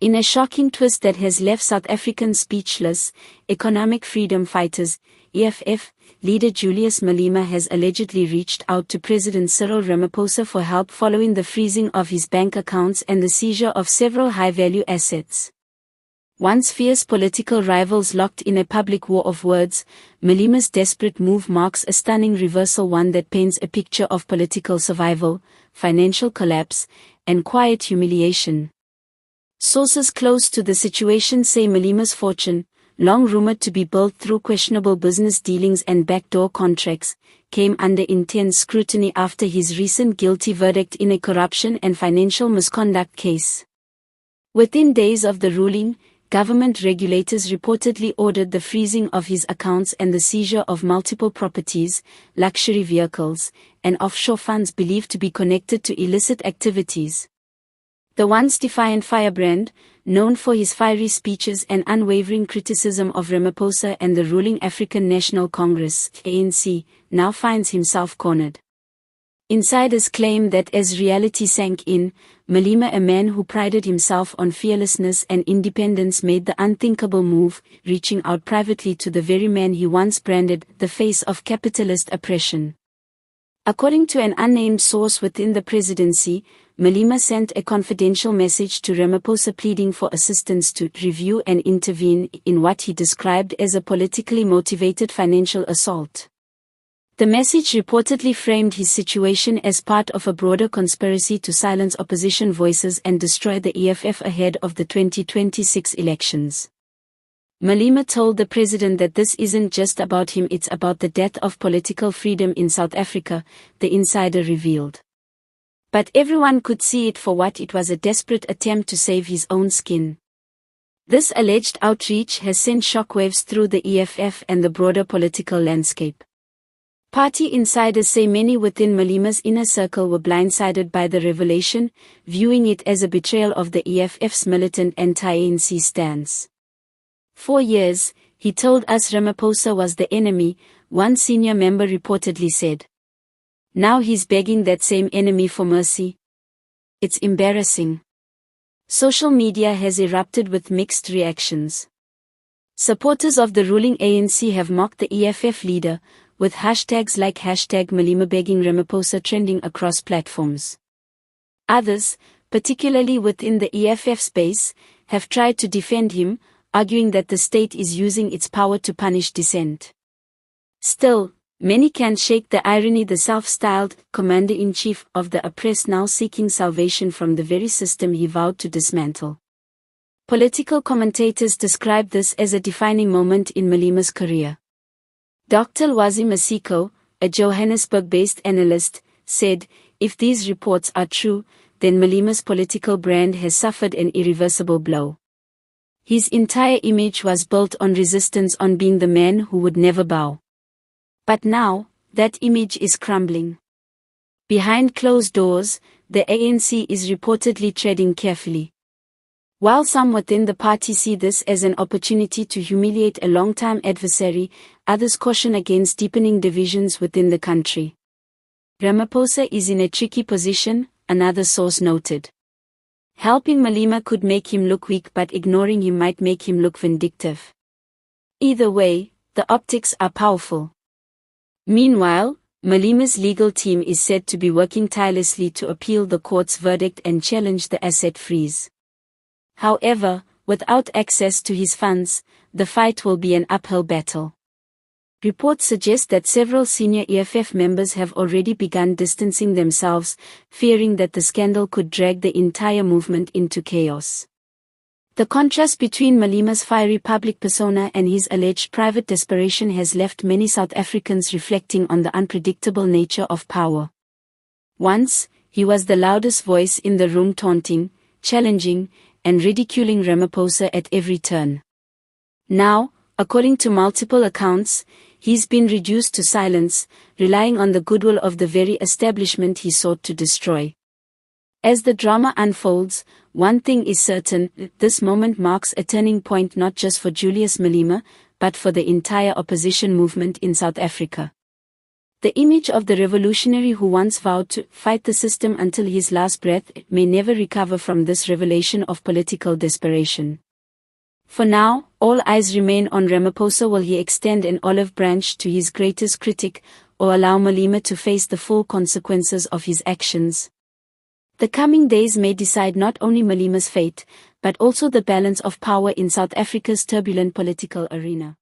In a shocking twist that has left South Africans speechless, economic freedom fighters, EFF, leader Julius Malema has allegedly reached out to President Cyril Ramaphosa for help following the freezing of his bank accounts and the seizure of several high-value assets. Once fierce political rivals locked in a public war of words, Malema's desperate move marks a stunning reversal, one that paints a picture of political survival, financial collapse, and quiet humiliation. Sources close to the situation say Malema's fortune, long rumored to be built through questionable business dealings and backdoor contracts, came under intense scrutiny after his recent guilty verdict in a corruption and financial misconduct case. Within days of the ruling, government regulators reportedly ordered the freezing of his accounts and the seizure of multiple properties, luxury vehicles, and offshore funds believed to be connected to illicit activities. The once defiant firebrand, known for his fiery speeches and unwavering criticism of Ramaphosa and the ruling African National Congress (ANC), now finds himself cornered. Insiders claim that as reality sank in, Malema, a man who prided himself on fearlessness and independence, made the unthinkable move, reaching out privately to the very man he once branded the face of capitalist oppression. According to an unnamed source within the presidency, Malema sent a confidential message to Ramaphosa pleading for assistance to review and intervene in what he described as a politically motivated financial assault. The message reportedly framed his situation as part of a broader conspiracy to silence opposition voices and destroy the EFF ahead of the 2026 elections. Malema told the president that this isn't just about him, it's about the death of political freedom in South Africa, the insider revealed. But everyone could see it for what it was: a desperate attempt to save his own skin. This alleged outreach has sent shockwaves through the EFF and the broader political landscape. Party insiders say many within Malema's inner circle were blindsided by the revelation, viewing it as a betrayal of the EFF's militant anti-ANC stance. "For years, he told us Ramaphosa was the enemy," one senior member reportedly said. "Now he's begging that same enemy for mercy. It's embarrassing." Social media has erupted with mixed reactions. Supporters of the ruling ANC have mocked the EFF leader, with hashtags like #Malema begging Ramaphosa trending across platforms. Others, particularly within the EFF space, have tried to defend him, arguing that the state is using its power to punish dissent. Still, many can't shake the irony: the self-styled commander-in-chief of the oppressed now seeking salvation from the very system he vowed to dismantle. Political commentators describe this as a defining moment in Malema's career. Dr. Lwazi Masiko, a Johannesburg-based analyst, said, "If these reports are true, then Malema's political brand has suffered an irreversible blow. His entire image was built on resistance, on being the man who would never bow. But now, that image is crumbling. Behind closed doors, the ANC is reportedly treading carefully." While some within the party see this as an opportunity to humiliate a longtime adversary, others caution against deepening divisions within the country. "Ramaphosa is in a tricky position," another source noted. "Helping Malema could make him look weak, but ignoring him might make him look vindictive. Either way, the optics are powerful." Meanwhile, Malema's legal team is said to be working tirelessly to appeal the court's verdict and challenge the asset freeze. However, without access to his funds, the fight will be an uphill battle. Reports suggest that several senior EFF members have already begun distancing themselves, fearing that the scandal could drag the entire movement into chaos. The contrast between Malema's fiery public persona and his alleged private desperation has left many South Africans reflecting on the unpredictable nature of power. Once, he was the loudest voice in the room, taunting, challenging, and ridiculing Ramaphosa at every turn. Now, according to multiple accounts, he's been reduced to silence, relying on the goodwill of the very establishment he sought to destroy. As the drama unfolds, one thing is certain: this moment marks a turning point not just for Julius Malema, but for the entire opposition movement in South Africa. The image of the revolutionary who once vowed to fight the system until his last breath may never recover from this revelation of political desperation. For now, all eyes remain on Ramaphosa. Will he extend an olive branch to his greatest critic, or allow Malema to face the full consequences of his actions? The coming days may decide not only Malema's fate, but also the balance of power in South Africa's turbulent political arena.